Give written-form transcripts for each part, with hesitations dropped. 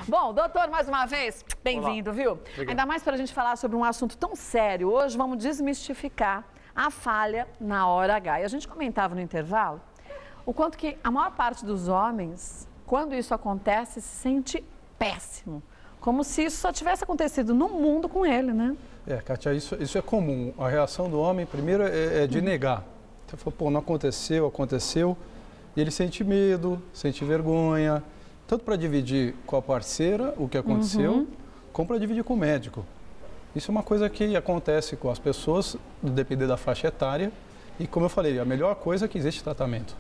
Bom, doutor, mais uma vez, bem-vindo, viu? Obrigado. Ainda mais para a gente falar sobre um assunto tão sério. Hoje vamos desmistificar a falha na hora H. E a gente comentava no intervalo o quanto que a maior parte dos homens, quando isso acontece, se sente péssimo. Como se isso só tivesse acontecido no mundo com ele, né? Kátia, isso é comum. A reação do homem, primeiro, é de negar. Você fala, pô, não aconteceu, aconteceu. E ele sente medo, sente vergonha, tanto para dividir com a parceira o que aconteceu, como para dividir com o médico. Isso é uma coisa que acontece com as pessoas, dependendo da faixa etária. E, como eu falei, a melhor coisa é que existe tratamento.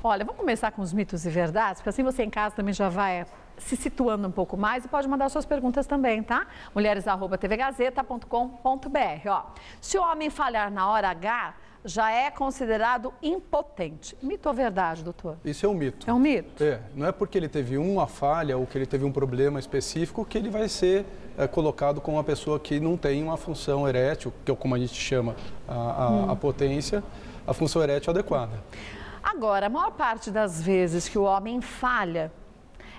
Olha, vamos começar com os mitos e verdades, porque assim você em casa também já vai se situando um pouco mais e pode mandar suas perguntas também, tá? mulheres@tvgazeta.com.br. Ó, se o homem falhar na hora H, já é considerado impotente. Mito ou verdade, doutor? Isso é um mito. É um mito? Não é porque ele teve uma falha ou que ele teve um problema específico que ele vai ser colocado como uma pessoa que não tem uma função erétil, que é como a gente chama a potência, a função erétil adequada. Agora, a maior parte das vezes que o homem falha,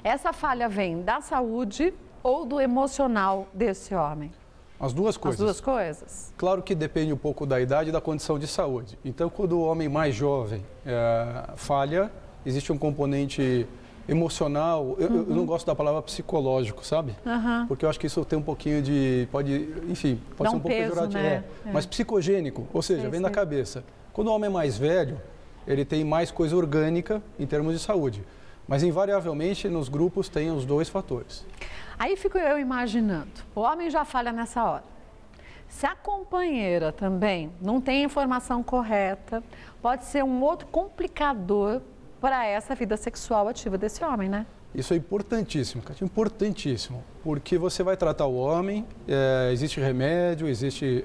essa falha vem da saúde ou do emocional desse homem? As duas coisas. As duas coisas? Claro que depende um pouco da idade e da condição de saúde. Então, quando o homem mais jovem falha, existe um componente emocional. Eu não gosto da palavra psicológico, sabe? Porque eu acho que isso tem um pouquinho de... pode ser um pouco pejorativo. Né? Mas psicogênico, ou seja, vem da cabeça. Quando o homem é mais velho, ele tem mais coisa orgânica em termos de saúde. Mas, invariavelmente, nos grupos tem os dois fatores. Aí fico eu imaginando, o homem já falha nessa hora. Se a companheira também não tem a informação correta, pode ser um outro complicador para essa vida sexual ativa desse homem, né? Isso é importantíssimo, Cátia, importantíssimo. Porque você vai tratar o homem, existe remédio, existe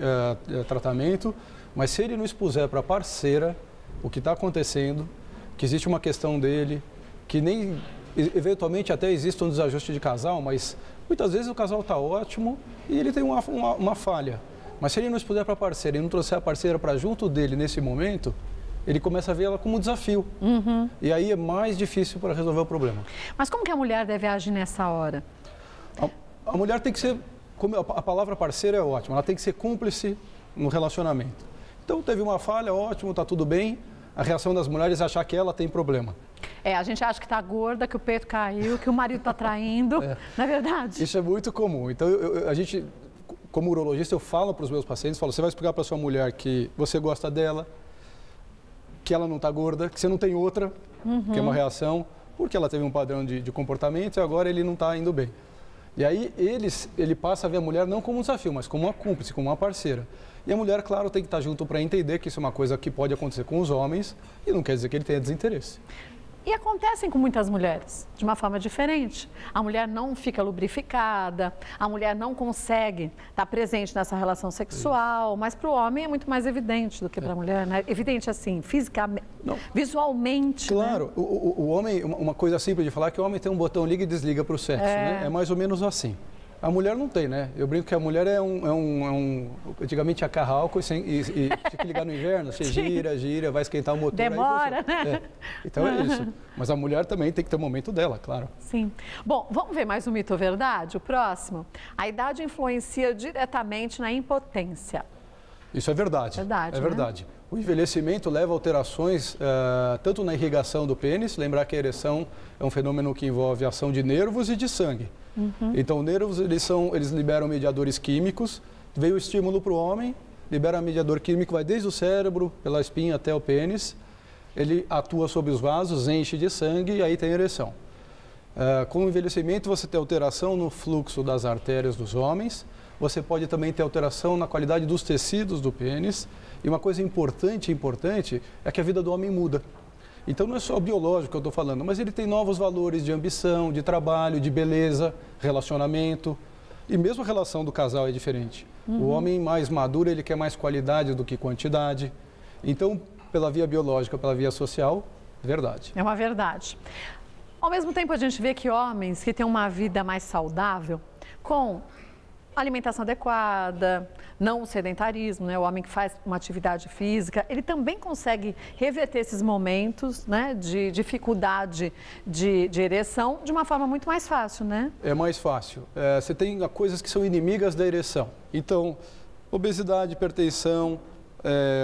tratamento, mas se ele não expuser para a parceira o que está acontecendo, que existe uma questão dele, que nem... eventualmente até existe um desajuste de casal, mas muitas vezes o casal está ótimo e ele tem uma falha. Mas se ele não expuser para a parceira e não trouxer a parceira para junto dele nesse momento, ele começa a ver ela como um desafio. E aí é mais difícil para resolver o problema. Mas como que a mulher deve agir nessa hora? A mulher tem que ser, como a palavra parceira é ótima, ela tem que ser cúmplice no relacionamento. Então teve uma falha, ótimo, está tudo bem. A reação das mulheres é achar que ela tem problema. A gente acha que está gorda, que o peito caiu, que o marido está traindo, não é verdade? Isso é muito comum. Então, a gente, como urologista, eu falo para os meus pacientes, você vai explicar para sua mulher que você gosta dela, que ela não está gorda, que você não tem outra, que é uma reação, porque ela teve um padrão de comportamento e agora ele não está indo bem. E aí ele passa a ver a mulher não como um desafio, mas como uma cúmplice, como uma parceira. E a mulher, claro, tem que estar junto para entender que isso é uma coisa que pode acontecer com os homens e não quer dizer que ele tenha desinteresse. E acontecem com muitas mulheres, de uma forma diferente. A mulher não fica lubrificada, a mulher não consegue estar presente nessa relação sexual, mas para o homem é muito mais evidente do que para a mulher, né? Evidente assim, fisicamente, visualmente. Claro, né? O homem, uma coisa simples de falar é que o homem tem um botão liga e desliga para o sexo, né? É mais ou menos assim. A mulher não tem, né? Eu brinco que a mulher antigamente a carro álcool e tinha que ligar no inverno, você gira, vai esquentar o motor. Demora, né? Então é isso. Mas a mulher também tem que ter o momento dela, claro. Sim. Bom, vamos ver mais um mito ou verdade? O próximo. A idade influencia diretamente na impotência. Isso é verdade. É verdade. O envelhecimento leva a alterações tanto na irrigação do pênis, lembrar que a ereção é um fenômeno que envolve a ação de nervos e de sangue. Então, nervos, eles liberam mediadores químicos, veio o estímulo para o homem, libera mediador químico, vai desde o cérebro, pela espinha até o pênis, ele atua sobre os vasos, enche de sangue e aí tem ereção. Com o envelhecimento, você tem alteração no fluxo das artérias dos homens, você pode também ter alteração na qualidade dos tecidos do pênis, e uma coisa importante é que a vida do homem muda. Então, não é só biológico que eu estou falando, mas ele tem novos valores de ambição, de trabalho, de beleza, relacionamento. E mesmo a relação do casal é diferente. O homem mais maduro, ele quer mais qualidade do que quantidade. Então, pela via biológica, pela via social, verdade. É uma verdade. Ao mesmo tempo, a gente vê que homens que têm uma vida mais saudável, com alimentação adequada, não o sedentarismo, né? O homem que faz uma atividade física, ele também consegue reverter esses momentos, né, de dificuldade de ereção de uma forma muito mais fácil, né? É mais fácil. Você tem coisas que são inimigas da ereção. Então, obesidade, hipertensão,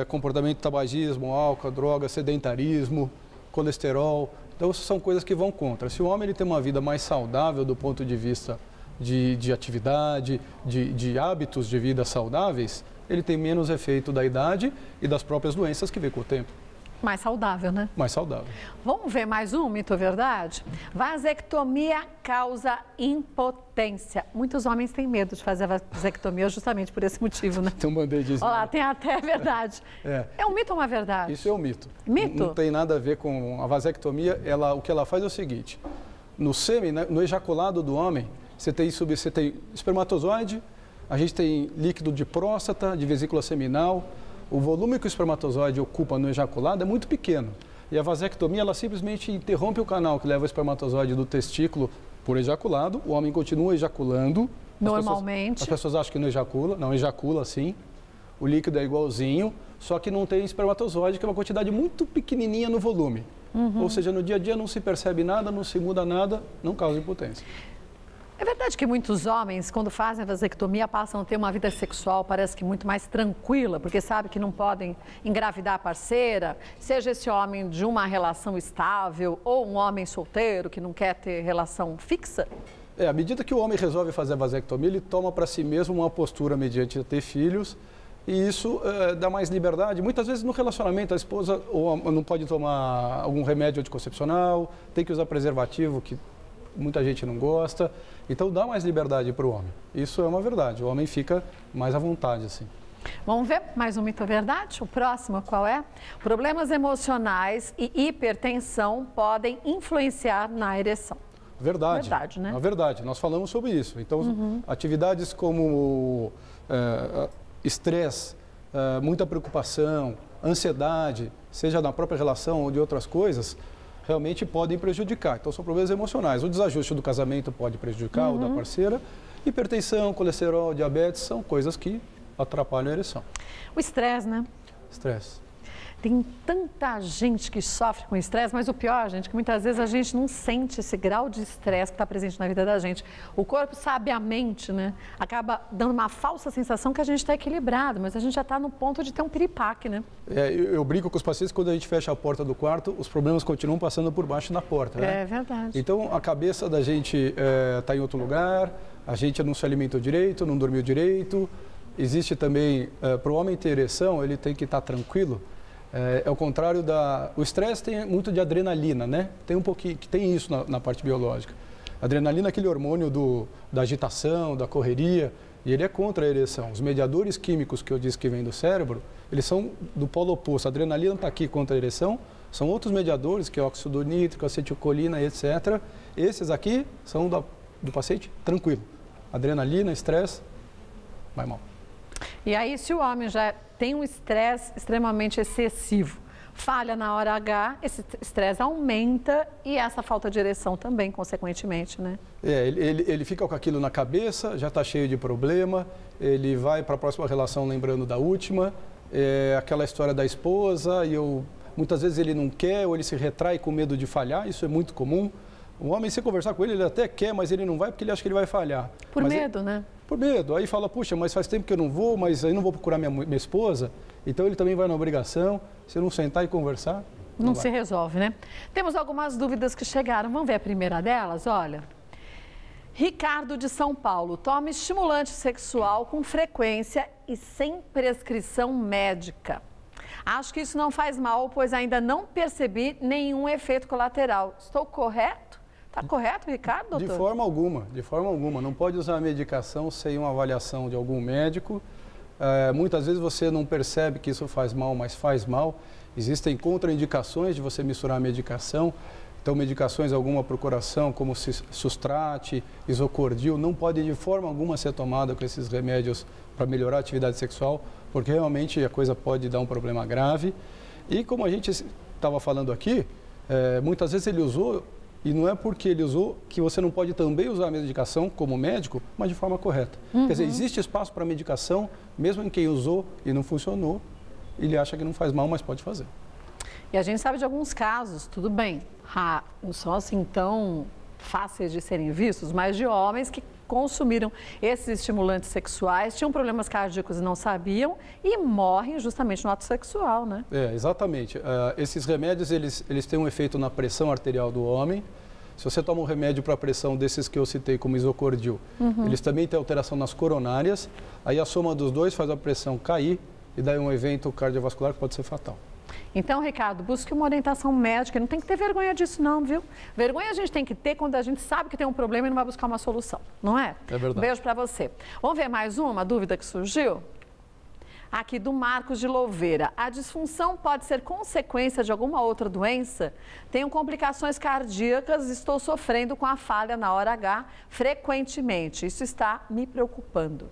comportamento de tabagismo, álcool, droga, sedentarismo, colesterol. Então, são coisas que vão contra. Se o homem ele tem uma vida mais saudável do ponto de vista de atividade, de hábitos de vida saudáveis, ele tem menos efeito da idade e das próprias doenças que vem com o tempo. Mais saudável, né? Mais saudável. Vamos ver mais um mito, verdade? Vasectomia causa impotência. Muitos homens têm medo de fazer a vasectomia justamente por esse motivo, né? Tem um band-aidzinho. Olha lá, tem até verdade. É um mito ou uma verdade? Isso é um mito. Mito? Não tem nada a ver com a vasectomia. O que ela faz é o seguinte, no sêmen, né, no ejaculado do homem, você tem espermatozoide, a gente tem líquido de próstata, de vesícula seminal. O volume que o espermatozoide ocupa no ejaculado é muito pequeno. E a vasectomia, ela simplesmente interrompe o canal que leva o espermatozoide do testículo por ejaculado. O homem continua ejaculando. Normalmente. As pessoas acham que não ejacula. Não, ejacula sim. O líquido é igualzinho, só que não tem espermatozoide, que é uma quantidade muito pequenininha no volume. Ou seja, no dia a dia não se percebe nada, não se muda nada, não causa impotência. É verdade que muitos homens, quando fazem a vasectomia, passam a ter uma vida sexual, parece que muito mais tranquila, porque sabe que não podem engravidar a parceira, seja esse homem de uma relação estável ou um homem solteiro que não quer ter relação fixa? À medida que o homem resolve fazer a vasectomia, ele toma para si mesmo uma postura mediante ter filhos, e isso dá mais liberdade. Muitas vezes no relacionamento a esposa não pode tomar algum remédio anticoncepcional, tem que usar preservativo, que muita gente não gosta. Então dá mais liberdade para o homem. Isso é uma verdade. O homem fica mais à vontade, assim. Vamos ver mais um mito ou verdade? O próximo qual é? Problemas emocionais e hipertensão podem influenciar na ereção. Verdade. Verdade, né? É verdade. Nós falamos sobre isso. Então, atividades como estresse, muita preocupação, ansiedade, seja na própria relação ou de outras coisas, realmente podem prejudicar. Então, são problemas emocionais. O desajuste do casamento pode prejudicar o da parceira. Hipertensão, colesterol, diabetes são coisas que atrapalham a ereção. O estresse, né? Estresse. Tem tanta gente que sofre com estresse, mas o pior, gente, é que muitas vezes a gente não sente esse grau de estresse que está presente na vida da gente. O corpo, sabiamente, né, acaba dando uma falsa sensação que a gente está equilibrado, mas a gente já está no ponto de ter um piripaque, né? Eu brinco com os pacientes, quando a gente fecha a porta do quarto, os problemas continuam passando por baixo da porta, né? É verdade. Então, a cabeça da gente está em outro lugar, a gente não se alimentou direito, não dormiu direito. Existe também, para o homem ter ereção, ele tem que estar tranquilo. É o contrário o estresse tem muito de adrenalina, né? Tem um pouquinho, que tem isso na parte biológica. A adrenalina é aquele hormônio da agitação, da correria, e ele é contra a ereção. Os mediadores químicos que eu disse que vêm do cérebro, eles são do polo oposto. A adrenalina está aqui contra a ereção, são outros mediadores, que é óxido nítrico, acetilcolina, etc. Esses aqui são do paciente tranquilo. Adrenalina, estresse, vai mal. E aí, se o homem já tem um estresse extremamente excessivo, falha na hora H, esse estresse aumenta e essa falta de ereção também, consequentemente, né? Ele fica com aquilo na cabeça, já está cheio de problema, ele vai para a próxima relação lembrando da última, aquela história da esposa, muitas vezes ele não quer ou ele se retrai com medo de falhar, isso é muito comum. O homem, se conversar com ele, ele até quer, mas ele não vai porque ele acha que ele vai falhar. Por medo, né? Por medo. Aí fala, puxa, mas faz tempo que eu não vou, mas aí não vou procurar minha esposa. Então ele também vai na obrigação. Se eu não sentar e conversar, não se resolve, né? Temos algumas dúvidas que chegaram. Vamos ver a primeira delas? Olha, Ricardo de São Paulo, toma estimulante sexual com frequência e sem prescrição médica. Acho que isso não faz mal, pois ainda não percebi nenhum efeito colateral. Estou correto? Está correto, Ricardo, doutor? De forma alguma, de forma alguma. Não pode usar a medicação sem uma avaliação de algum médico. Muitas vezes você não percebe que isso faz mal, mas faz mal. Existem contraindicações de você misturar a medicação. Então, medicações, alguma procuração, como Sustrate, Isocordil, não pode de forma alguma ser tomada com esses remédios para melhorar a atividade sexual, porque realmente a coisa pode dar um problema grave. E como a gente estava falando aqui, muitas vezes ele usou E não é porque ele usou que você não pode também usar a medicação como médico, mas de forma correta. Quer dizer, existe espaço para medicação, mesmo em quem usou e não funcionou, ele acha que não faz mal, mas pode fazer. E a gente sabe de alguns casos, tudo bem, não são assim tão fáceis de serem vistos, mas de homens que consumiram esses estimulantes sexuais, tinham problemas cardíacos e não sabiam e morrem justamente no ato sexual, né? Exatamente. Esses remédios, eles têm um efeito na pressão arterial do homem. Se você toma um remédio para a pressão desses que eu citei, como isocordil, eles também têm alteração nas coronárias, aí a soma dos dois faz a pressão cair e daí um evento cardiovascular que pode ser fatal. Então, Ricardo, busque uma orientação médica. Não tem que ter vergonha disso não, viu? Vergonha a gente tem que ter quando a gente sabe que tem um problema e não vai buscar uma solução, não é? É verdade. Um beijo para você. Vamos ver mais uma dúvida que surgiu? Aqui do Marcos de Louveira. A disfunção pode ser consequência de alguma outra doença? Tenho complicações cardíacas, estou sofrendo com a falha na hora H frequentemente. Isso está me preocupando.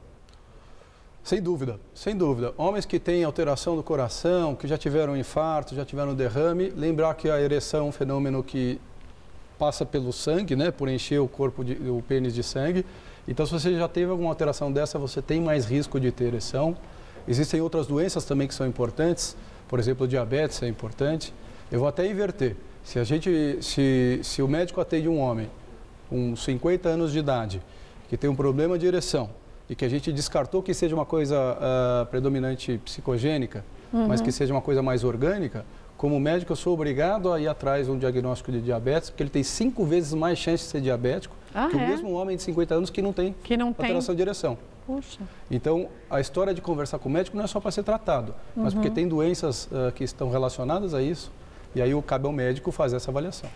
Sem dúvida, sem dúvida. Homens que têm alteração do coração, que já tiveram infarto, já tiveram derrame, lembrar que a ereção é um fenômeno que passa pelo sangue, né, por encher o pênis de sangue. Então, se você já teve alguma alteração dessa, você tem mais risco de ter ereção. Existem outras doenças também que são importantes, por exemplo, o diabetes é importante. Eu vou até inverter. Se o médico atende um homem com 50 anos de idade, que tem um problema de ereção, e que a gente descartou que seja uma coisa predominante psicogênica, mas que seja uma coisa mais orgânica, como médico eu sou obrigado a ir atrás de um diagnóstico de diabetes, porque ele tem 5 vezes mais chance de ser diabético que o mesmo homem de 50 anos que não tem alteração de ereção. Puxa. Então, a história de conversar com o médico não é só para ser tratado, mas porque tem doenças que estão relacionadas a isso, e aí cabe ao médico fazer essa avaliação.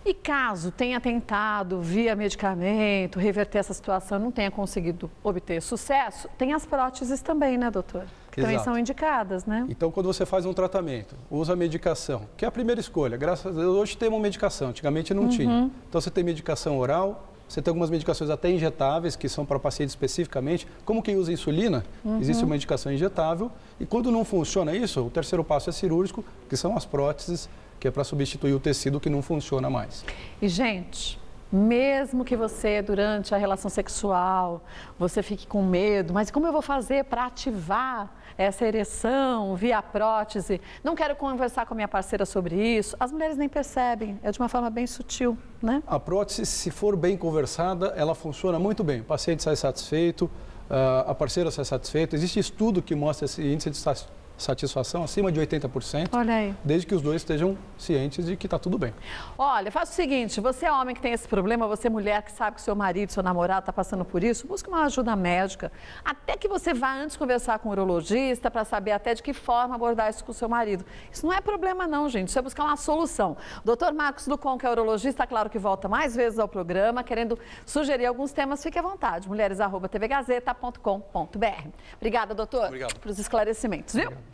E caso tenha tentado, via medicamento, reverter essa situação, não tenha conseguido obter sucesso, tem as próteses também, né, doutor? Que também são indicadas, né? Então, quando você faz um tratamento, usa a medicação, que é a primeira escolha. Graças a Deus, hoje tem uma medicação, antigamente não tinha. Então, você tem medicação oral, você tem algumas medicações até injetáveis, que são para paciente especificamente. Como quem usa insulina, existe uma medicação injetável. E quando não funciona isso, o terceiro passo é cirúrgico, que são as próteses, que é para substituir o tecido que não funciona mais. E, gente, mesmo que você, durante a relação sexual, você fique com medo, mas como eu vou fazer para ativar essa ereção via prótese? Não quero conversar com a minha parceira sobre isso. As mulheres nem percebem, é de uma forma bem sutil, né? A prótese, se for bem conversada, ela funciona muito bem. O paciente sai satisfeito, a parceira sai satisfeita. Existe estudo que mostra esse índice de satisfação acima de 80%, olha aí, desde que os dois estejam cientes de que está tudo bem. Olha, faça o seguinte, você é homem que tem esse problema, você é mulher que sabe que seu marido, seu namorado está passando por isso, busque uma ajuda médica, até que você vá antes conversar com o urologista para saber até de que forma abordar isso com o seu marido. Isso não é problema não, gente, isso é buscar uma solução. Dr. Marcos Lucon, que é urologista, claro que volta mais vezes ao programa, querendo sugerir alguns temas, fique à vontade, mulheres@tvgazeta.com.br. Obrigada, doutor, Obrigado. pelos esclarecimentos, viu? Obrigado.